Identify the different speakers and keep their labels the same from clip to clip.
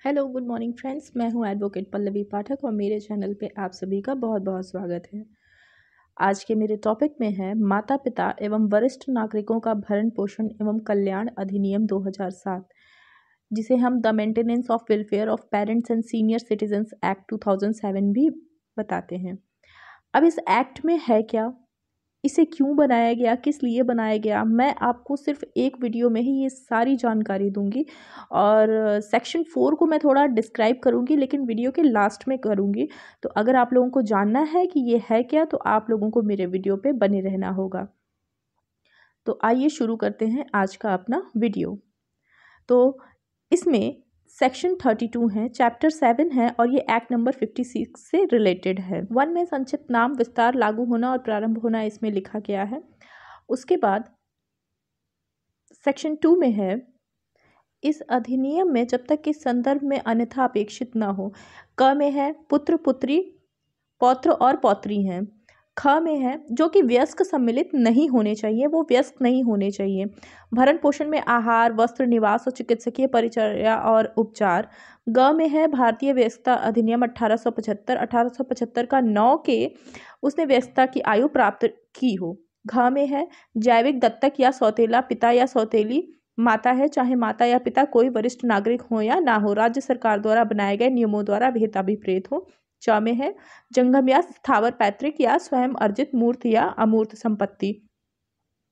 Speaker 1: Hello good morning friends, मैं हूं advocate Pallavi पाठक और मेरे चैनल पे आप सभी का बहुत बहुत स्वागत है। आज के मेरे टॉपिक में है माता पिता एवं वरिष्ठ नागरिकों का भरण पोषण एवं कल्याण अधिनियम 2007, जिसे हम the maintenance of welfare of parents and senior citizens act 2007 भी बताते हैं। अब इस एक्ट में है क्या, इसे क्यों बनाया गया, किस लिए बनाया गया, मैं आपको सिर्फ एक वीडियो में ही ये सारी जानकारी दूंगी। और सेक्शन 4 को मैं थोड़ा डिस्क्राइब करूंगी, लेकिन वीडियो के लास्ट में करूंगी। तो अगर आप लोगों को जानना है कि ये है क्या, तो आप लोगों को मेरे वीडियो पे बने रहना होगा। तो आइए शुरू करते हैं आज का अपना वीडियो। तो इसमें सेक्शन 32 है, चैप्टर 7 है और ये एक्ट नंबर 56 से रिलेटेड है। 1 में संक्षिप्त नाम विस्तार, लागू होना और प्रारंभ होना इसमें लिखा गया है। उसके बाद सेक्शन 2 में है, इस अधिनियम में जब तक कि संदर्भ में अन्यथा अपेक्षित न हो। क में है पुत्र पुत्री, पौत्र और पौत्री हैं। ख में है जो कि वयस्क सम्मिलित नहीं होने चाहिए, वो वयस्क नहीं होने चाहिए। भरण पोषण में आहार, वस्त्र, निवास और चिकित्सकीय परिचर्या और उपचार। ग में है भारतीय वयस्कता अधिनियम 1875 का 9 के उसने वयस्कता की आयु प्राप्त की हो। घ में है जैविक दत्तक या सौतेला पिता या सौतेली माता है, चाहे माता या पिता कोई वरिष्ठ नागरिक हो या ना हो, राज्य सरकार द्वारा बनाए गए नियमों द्वारा भेदाभिप्रेत हो। च में है जंगम या स्थावर पैतृक या स्वयं अर्जित मूर्त या अमूर्त संपत्ति।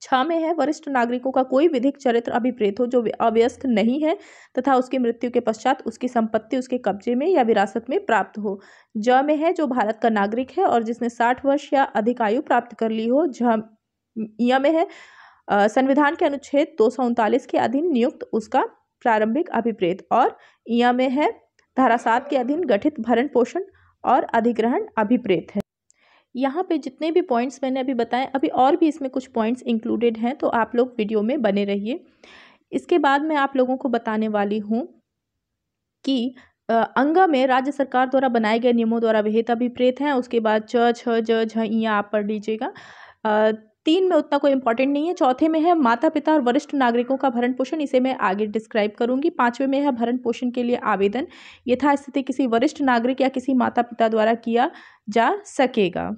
Speaker 1: छ में है वरिष्ठ नागरिकों का कोई विधिक चरित्र अभिप्रेत हो जो अवयस्क नहीं है तथा उसकी मृत्यु के पश्चात उसकी संपत्ति उसके कब्जे में या विरासत में प्राप्त हो। ज में है जो भारत का नागरिक है और जिसने 60 वर्ष या अधिक आयु प्राप्त कर ली हो। य में है संविधान के अनुच्छेद 239 के अधीन नियुक्त उसका प्रारंभिक अभिप्रेत। और य में है धारा 7 के अधीन गठित भरण पोषण और अधिग्रहण अभिप्रेत है। यहाँ पे जितने भी पॉइंट्स मैंने अभी बताए, अभी और भी इसमें कुछ पॉइंट्स इंक्लूडेड हैं, तो आप लोग वीडियो में बने रहिए। इसके बाद मैं आप लोगों को बताने वाली हूँ कि अंगा में राज्य सरकार द्वारा बनाए गए नियमों द्वारा विहित अभिप्रेत हैं। उसके बाद च, छ, ज, झ, इ आप पढ़ लीजिएगा। 3 में उतना कोई इंपॉर्टेंट नहीं है। चौथे में है माता पिता और वरिष्ठ नागरिकों का भरण पोषण, इसे मैं आगे डिस्क्राइब करूंगी। 5वें में है भरण पोषण के लिए आवेदन यथास्थिति किसी वरिष्ठ नागरिक या किसी माता पिता द्वारा किया जा सकेगा।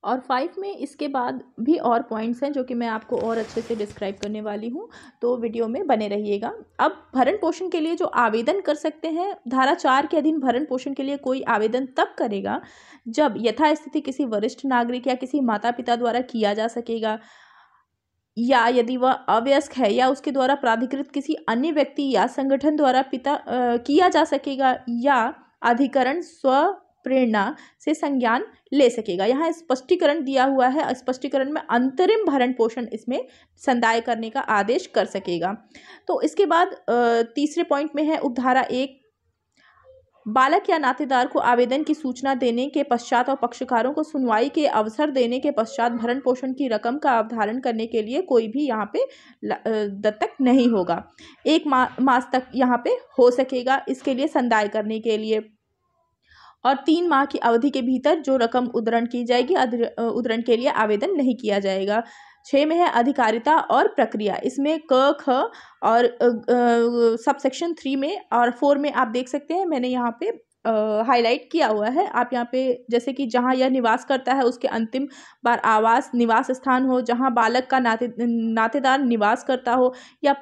Speaker 1: और 5 में इसके बाद भी और पॉइंट्स हैं जो कि मैं आपको और अच्छे से डिस्क्राइब करने वाली हूँ, तो वीडियो में बने रहिएगा। अब भरण पोषण के लिए जो आवेदन कर सकते हैं, धारा 4 के अधीन भरण पोषण के लिए कोई आवेदन तब करेगा जब यथास्थिति किसी वरिष्ठ नागरिक या किसी माता पिता द्वारा किया जा सकेगा, या यदि वह अवयस्क है या उसके द्वारा प्राधिकृत किसी अन्य व्यक्ति या संगठन द्वारा किया जा सकेगा, या अधिकरण स्व प्रेरणा से संज्ञान ले सकेगा। यहाँ स्पष्टीकरण दिया हुआ है, स्पष्टीकरण में अंतरिम भरण पोषण इसमें संदाय करने का आदेश कर सकेगा। तो इसके बाद तीसरे पॉइंट में है उपधारा 1, बालक या नातेदार को आवेदन की सूचना देने के पश्चात और पक्षकारों को सुनवाई के अवसर देने के पश्चात भरण पोषण की रकम का अवधारण करने के लिए कोई भी यहाँ पे दत्तक नहीं होगा। 1 मास तक यहाँ पे हो सकेगा इसके लिए संदाय करने के लिए, और 3 माह की अवधि के भीतर जो रकम उद्धरण की जाएगी, उद्धरण के लिए आवेदन नहीं किया जाएगा। 6 में है अधिकारिता और प्रक्रिया, इसमें क, ख और सब सेक्शन 3 में और 4 में आप देख सकते हैं, मैंने यहाँ पे हाईलाइट किया हुआ है। आप यहाँ पे जैसे कि जहाँ यह निवास करता है उसके अंतिम बार आवास निवास स्थान हो, जहाँ बालक का नातेदार निवास करता हो, या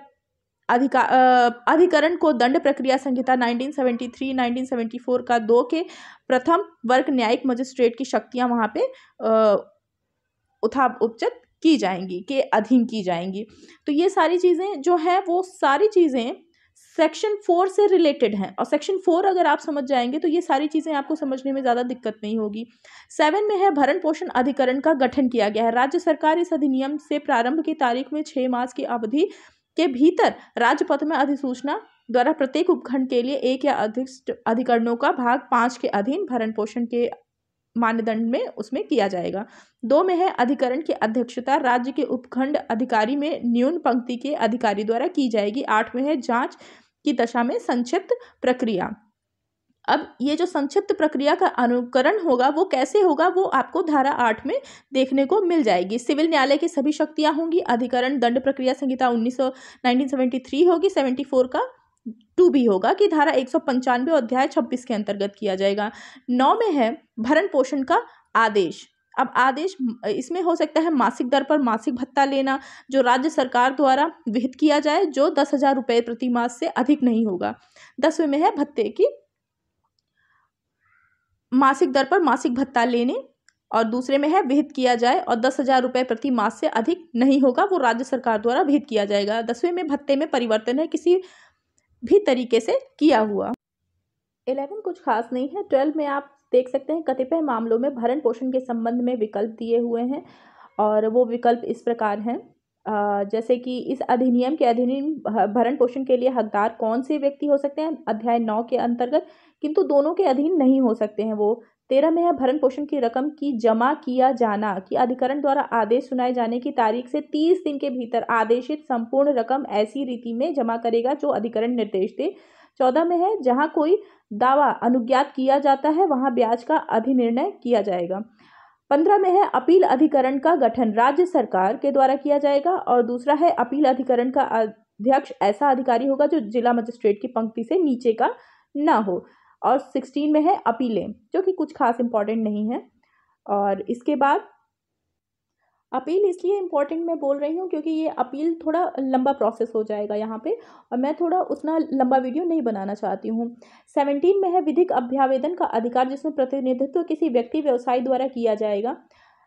Speaker 1: अधिकरण को दंड प्रक्रिया संहिता 1973-1974 का 2 के प्रथम वर्ग न्यायिक मजिस्ट्रेट की शक्तियां वहां पे उपचत की जाएंगी, के अधीन की जाएंगी। तो ये सारी चीजें जो है वो सारी चीजें सेक्शन 4 से रिलेटेड हैं, और सेक्शन 4 अगर आप समझ जाएंगे तो ये सारी चीजें आपको समझने में ज्यादा दिक्कत नहीं होगी। 7 में है भरण पोषण अधिकरण का गठन किया गया है। राज्य सरकार इस अधिनियम से प्रारंभ की तारीख में 6 मास की अवधि के भीतर राजपत्र में अधिसूचना द्वारा प्रत्येक उपखंड के लिए 1 या अधिक अधिकरणों का भाग 5 के अधीन भरण पोषण के मानदंड में उसमें किया जाएगा। 2 में है अधिकरण की अध्यक्षता राज्य के उपखंड अधिकारी में न्यून पंक्ति के अधिकारी द्वारा की जाएगी। 8 में है जांच की दशा में संक्षिप्त प्रक्रिया। अब ये जो संक्षिप्त प्रक्रिया का अनुकरण होगा वो कैसे होगा, वो आपको धारा 8 में देखने को मिल जाएगी। सिविल न्यायालय की सभी शक्तियां होंगी। अधिकरण दंड प्रक्रिया संहिता 1973 होगी। 74 का टू भी होगा कि धारा 195 अध्याय 26 के अंतर्गत किया जाएगा। 9 में है भरण पोषण का आदेश। अब आदेश इसमें हो सकता है मासिक दर पर मासिक भत्ता लेना जो राज्य सरकार द्वारा विहित किया जाए, जो 10,000 रुपये प्रति मास से अधिक नहीं होगा। 10वें में है भत्ते की मासिक दर पर मासिक भत्ता लेने, और दूसरे में है विहित किया जाए और 10,000 रुपये प्रति मास से अधिक नहीं होगा, वो राज्य सरकार द्वारा विहित किया जाएगा। 10वें में भत्ते में परिवर्तन है किसी भी तरीके से किया हुआ। 11 कुछ खास नहीं है। 12 में आप देख सकते हैं कतिपय मामलों में भरण पोषण के संबंध में विकल्प दिए हुए हैं, और वो विकल्प इस प्रकार हैं, जैसे कि इस अधिनियम के अधीन भरण पोषण के लिए हकदार कौन से व्यक्ति हो सकते हैं अध्याय 9 के अंतर्गत, किंतु दोनों के अधीन नहीं हो सकते हैं वो। 13 में है भरण पोषण की रकम की जमा किया जाना कि अधिकरण द्वारा आदेश सुनाए जाने की तारीख से 30 दिन के भीतर आदेशित संपूर्ण रकम ऐसी रीति में जमा करेगा जो अधिकरण निर्देश दे। 14 में है जहां कोई दावा अनुज्ञात किया जाता है वहां ब्याज का अधिनिर्णय किया जाएगा। 15 में है अपील अधिकरण का गठन राज्य सरकार के द्वारा किया जाएगा, और दूसरा है अपील अधिकरण का अध्यक्ष ऐसा अधिकारी होगा जो जिला मजिस्ट्रेट की पंक्ति से नीचे का ना हो। और 16 में है अपीलें, जो कि कुछ खास इंपॉर्टेंट नहीं है। और इसके बाद अपील इसलिए इम्पॉर्टेंट मैं बोल रही हूँ क्योंकि ये अपील थोड़ा लंबा प्रोसेस हो जाएगा यहाँ पे, और मैं थोड़ा उतना लंबा वीडियो नहीं बनाना चाहती हूँ। 17 में है विधिक अभ्यावेदन का अधिकार जिसमें प्रतिनिधित्व किसी व्यक्ति व्यवसायी द्वारा किया जाएगा।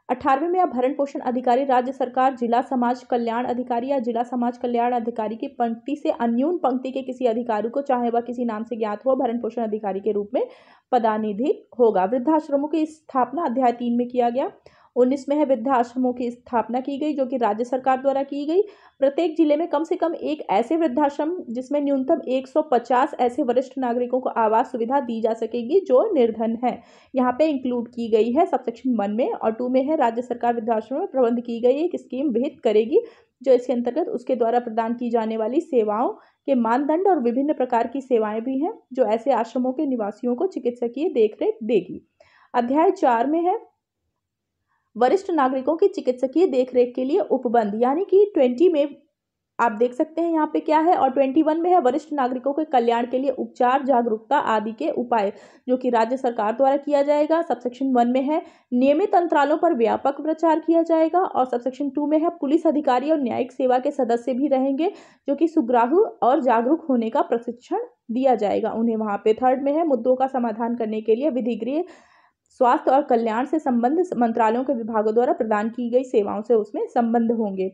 Speaker 1: 18वें में भरण पोषण अधिकारी राज्य सरकार जिला समाज कल्याण अधिकारी या जिला समाज कल्याण अधिकारी की पंक्ति से अन्यून पंक्ति के किसी अधिकारी को चाहे वह किसी नाम से ज्ञात हो भरण पोषण अधिकारी के रूप में पदानिधित होगा। वृद्धाश्रमों की स्थापना अध्याय 3 में किया गया। 19 में है वृद्धाश्रमों की स्थापना की गई जो कि राज्य सरकार द्वारा की गई। प्रत्येक जिले में कम से कम एक ऐसे वृद्धाश्रम जिसमें न्यूनतम 150 ऐसे वरिष्ठ नागरिकों को आवास सुविधा दी जा सकेगी जो निर्धन है, यहाँ पे इंक्लूड की गई है सबसेक्शन 1 में। और 2 में है राज्य सरकार वृद्धाश्रम में प्रबंध की गई एक स्कीम विहित करेगी जो इसके अंतर्गत उसके द्वारा प्रदान की जाने वाली सेवाओं के मानदंड और विभिन्न प्रकार की सेवाएं भी हैं जो ऐसे आश्रमों के निवासियों को चिकित्सकीय देखरेख देगी। अध्याय 4 में है वरिष्ठ नागरिकों की चिकित्सकीय देखरेख के लिए उपबंध, यानी कि 20 में आप देख सकते हैं यहाँ पे क्या है, और 21 में है वरिष्ठ नागरिकों के कल्याण के लिए उपचार जागरूकता आदि के उपाय जो कि राज्य सरकार द्वारा किया जाएगा। सबसेक्शन 1 में है नियमित अंतरालों पर व्यापक प्रचार किया जाएगा, और सबसेक्शन 2 में है पुलिस अधिकारी और न्यायिक सेवा के सदस्य भी रहेंगे जो कि सुग्राहु और जागरूक होने का प्रशिक्षण दिया जाएगा उन्हें वहाँ पे। 3rd में है मुद्दों का समाधान करने के लिए विधि गृह स्वास्थ्य और कल्याण से संबंधित मंत्रालयों के विभागों द्वारा प्रदान की गई सेवाओं से उसमें संबंध होंगे।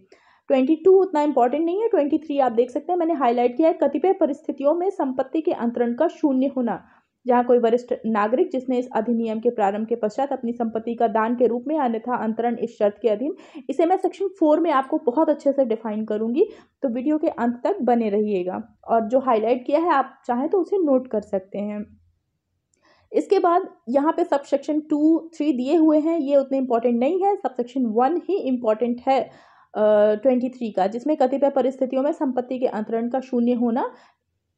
Speaker 1: 22 उतना इंपॉर्टेंट नहीं है। 23 आप देख सकते हैं मैंने हाईलाइट किया है कतिपय परिस्थितियों में संपत्ति के अंतरण का शून्य होना, जहां कोई वरिष्ठ नागरिक जिसने इस अधिनियम के प्रारंभ के पश्चात अपनी संपत्ति का दान के रूप में अन्यथा अंतरण इस शर्त के अधीन, इसे मैं सेक्शन 4 में आपको बहुत अच्छे से डिफाइन करूंगी, तो वीडियो के अंत तक बने रहिएगा। और जो हाईलाइट किया है आप चाहें तो उसे नोट कर सकते हैं। इसके बाद यहाँ पे सब सेक्शन 2, 3 दिए हुए हैं, ये उतने इंपॉर्टेंट नहीं है। सब सेक्शन 1 ही इम्पॉर्टेंट है 23 का, जिसमें कतिपय परिस्थितियों में संपत्ति के अंतरण का शून्य होना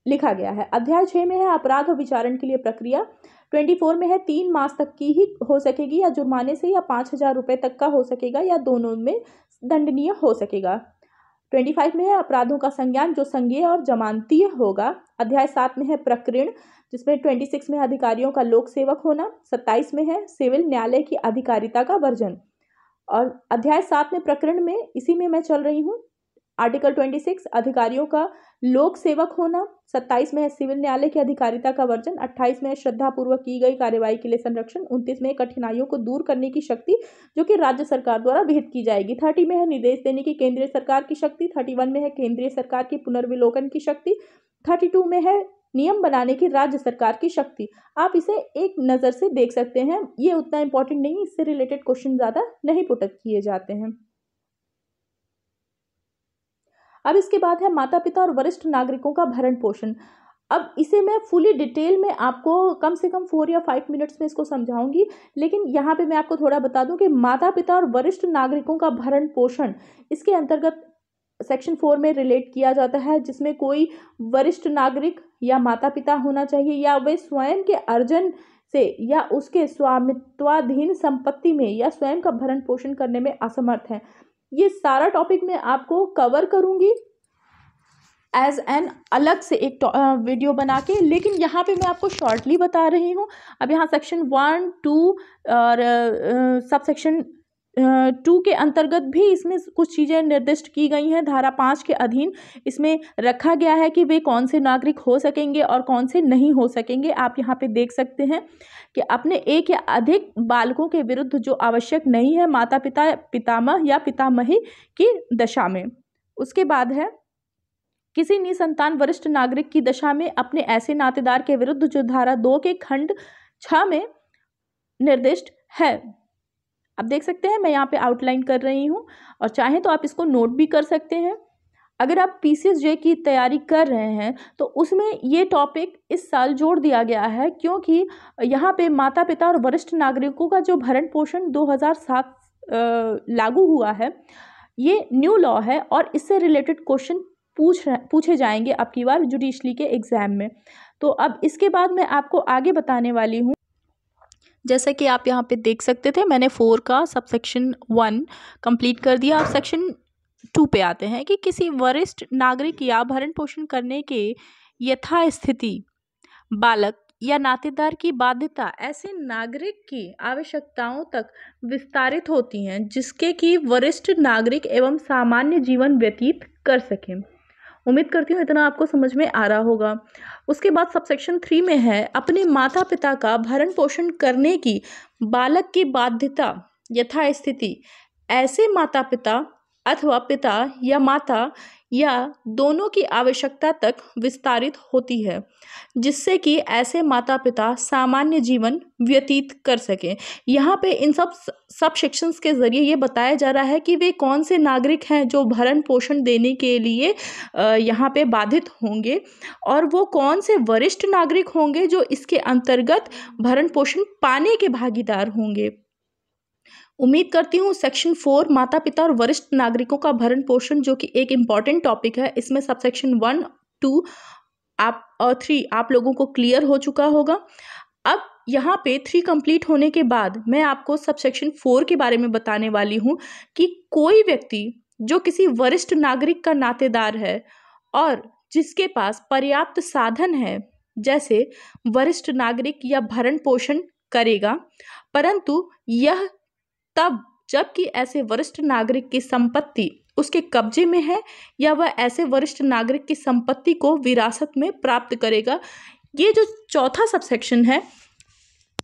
Speaker 1: लिखा गया है। अध्याय 6 में है अपराध और विचारण के लिए प्रक्रिया। 24 में है 3 मास तक की ही हो सकेगी या जुर्माने से, या 5,000 रुपये तक का हो सकेगा, या दोनों में दंडनीय हो सकेगा। 25 में है अपराधों का संज्ञान जो संज्ञेय और जमानतीय होगा। अध्याय 7 में है प्रकरण, जिसमें 26 में अधिकारियों का लोक सेवक होना। 27 में है सिविल न्यायालय की अधिकारिता का वर्जन। और अध्याय 7 में प्रकरण में इसी में मैं चल रही हूँ। आर्टिकल 26 अधिकारियों का लोक सेवक होना। 27 में है सिविल न्यायालय की अधिकारिता का वर्जन। 28 में है श्रद्धापूर्वक की गई कार्यवाही के लिए संरक्षण। 29 में कठिनाइयों को दूर करने की शक्ति जो कि राज्य सरकार द्वारा विहित की जाएगी। 30 में है निर्देश देने की केंद्रीय सरकार की शक्ति। 31 में है केंद्रीय सरकार की पुनर्विलोकन की शक्ति। 32 में है नियम बनाने की राज्य सरकार की शक्ति। आप इसे एक नज़र से देख सकते हैं, ये उतना इंपॉर्टेंट नहीं, इससे रिलेटेड क्वेश्चन ज़्यादा नहीं पुट किए जाते हैं। अब इसके बाद है माता पिता और वरिष्ठ नागरिकों का भरण पोषण। अब इसे मैं फुली डिटेल में आपको कम से कम 4 या 5 मिनट्स में इसको समझाऊंगी, लेकिन यहाँ पे मैं आपको थोड़ा बता दूं कि माता पिता और वरिष्ठ नागरिकों का भरण पोषण इसके अंतर्गत सेक्शन 4 में रिलेट किया जाता है, जिसमें कोई वरिष्ठ नागरिक या माता पिता होना चाहिए या वे स्वयं के अर्जन से या उसके स्वामित्वाधीन संपत्ति में या स्वयं का भरण पोषण करने में असमर्थ हैं। ये सारा टॉपिक मैं आपको कवर करूंगी एज एन अलग से एक वीडियो बना के, लेकिन यहाँ पे मैं आपको शॉर्टली बता रही हूँ। अब यहाँ सेक्शन 1, 2 और सब सेक्शन 2 के अंतर्गत भी इसमें कुछ चीज़ें निर्दिष्ट की गई हैं। धारा 5 के अधीन इसमें रखा गया है कि वे कौन से नागरिक हो सकेंगे और कौन से नहीं हो सकेंगे। आप यहाँ पे देख सकते हैं कि अपने एक या अधिक बालकों के विरुद्ध जो आवश्यक नहीं है माता पिता, पितामह या पितामही की दशा में। उसके बाद है किसी निसंतान वरिष्ठ नागरिक की दशा में अपने ऐसे नातेदार के विरुद्ध जो धारा 2 के खंड 6 में निर्दिष्ट है। आप देख सकते हैं मैं यहाँ पे आउटलाइन कर रही हूँ, और चाहें तो आप इसको नोट भी कर सकते हैं। अगर आप PCSJ की तैयारी कर रहे हैं तो उसमें ये टॉपिक इस साल जोड़ दिया गया है, क्योंकि यहाँ पे माता पिता और वरिष्ठ नागरिकों का जो भरण पोषण 2007 लागू हुआ है, ये न्यू लॉ है और इससे रिलेटेड क्वेश्चन पूछे जाएंगे अब की बार जुडिशरी के एग्जाम में। तो अब इसके बाद मैं आपको आगे बताने वाली हूँ। जैसा कि आप यहाँ पे देख सकते थे, मैंने 4 का सबसेक्शन 1 कंप्लीट कर दिया। अब सेक्शन 2 पे आते हैं कि किसी वरिष्ठ नागरिक या भरण पोषण करने के यथास्थिति बालक या नातेदार की बाध्यता ऐसे नागरिक की आवश्यकताओं तक विस्तारित होती हैं जिसके कि वरिष्ठ नागरिक एवं सामान्य जीवन व्यतीत कर सकें। उम्मीद करती हूँ इतना आपको समझ में आ रहा होगा। उसके बाद सबसेक्शन 3 में है अपने माता पिता का भरण पोषण करने की बालक की बाध्यता यथास्थिति ऐसे माता पिता अथवा पिता या माता या दोनों की आवश्यकता तक विस्तारित होती है जिससे कि ऐसे माता पिता सामान्य जीवन व्यतीत कर सकें। यहाँ पे इन सब सेक्शंस के ज़रिए ये बताया जा रहा है कि वे कौन से नागरिक हैं जो भरण पोषण देने के लिए यहाँ पे बाधित होंगे, और वो कौन से वरिष्ठ नागरिक होंगे जो इसके अंतर्गत भरण पोषण पाने के भागीदार होंगे। उम्मीद करती हूँ सेक्शन 4 माता पिता और वरिष्ठ नागरिकों का भरण पोषण, जो कि एक इम्पॉर्टेंट टॉपिक है, इसमें सबसेक्शन 1, 2 और 3 आप लोगों को क्लियर हो चुका होगा। अब यहाँ पे 3 कंप्लीट होने के बाद मैं आपको सबसेक्शन 4 के बारे में बताने वाली हूँ कि कोई व्यक्ति जो किसी वरिष्ठ नागरिक का नातेदार है और जिसके पास पर्याप्त साधन है, जैसे वरिष्ठ नागरिक या भरण पोषण करेगा, परंतु यह तब जबकि ऐसे वरिष्ठ नागरिक की संपत्ति उसके कब्जे में है या वह ऐसे वरिष्ठ नागरिक की संपत्ति को विरासत में प्राप्त करेगा। ये जो चौथा सबसेक्शन है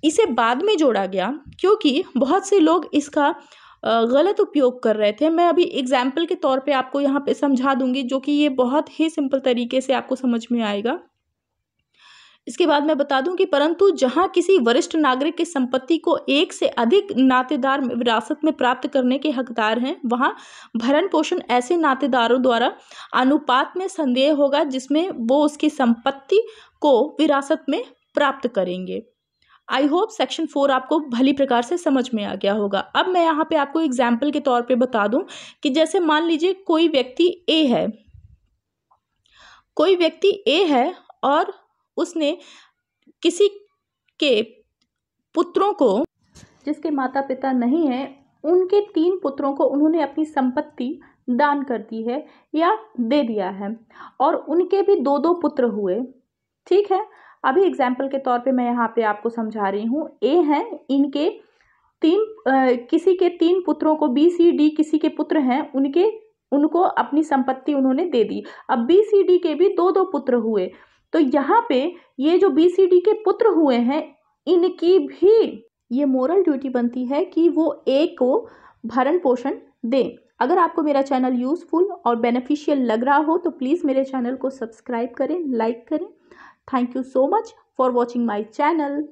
Speaker 1: इसे बाद में जोड़ा गया क्योंकि बहुत से लोग इसका गलत उपयोग कर रहे थे। मैं अभी एग्जाम्पल के तौर पे आपको यहाँ पे समझा दूंगी, जो कि ये बहुत ही सिंपल तरीके से आपको समझ में आएगा। इसके बाद मैं बता दूं कि परंतु जहां किसी वरिष्ठ नागरिक की संपत्ति को एक से अधिक नातेदार विरासत में प्राप्त करने के हकदार हैं, वहां भरण पोषण ऐसे नातेदारों द्वारा अनुपात में संदेह होगा जिसमें वो उसकी संपत्ति को विरासत में प्राप्त करेंगे। आई होप सेक्शन 4 आपको भली प्रकार से समझ में आ गया होगा। अब मैं यहाँ पे आपको एग्जाम्पल के तौर पे बता दूं कि जैसे मान लीजिए कोई व्यक्ति ए है और उसने किसी के पुत्रों को, जिसके माता पिता नहीं हैं, उनके 3 पुत्रों को उन्होंने अपनी संपत्ति दान कर दी है या दे दिया है, और उनके भी 2-2 पुत्र हुए। ठीक है, अभी एग्जाम्पल के तौर पे मैं यहाँ पे आपको समझा रही हूँ। ए हैं, इनके किसी के 3 पुत्रों को बी सी डी किसी के पुत्र हैं, उनको अपनी संपत्ति उन्होंने दे दी। अब बी सी डी के भी 2-2 पुत्र हुए, तो यहाँ पे ये जो BCD के पुत्र हुए हैं, इनकी भी ये मोरल ड्यूटी बनती है कि वो ए को भरण पोषण दें। अगर आपको मेरा चैनल यूज़फुल और बेनिफिशियल लग रहा हो तो प्लीज़ मेरे चैनल को सब्सक्राइब करें, लाइक करें। Thank you so much for watching my channel.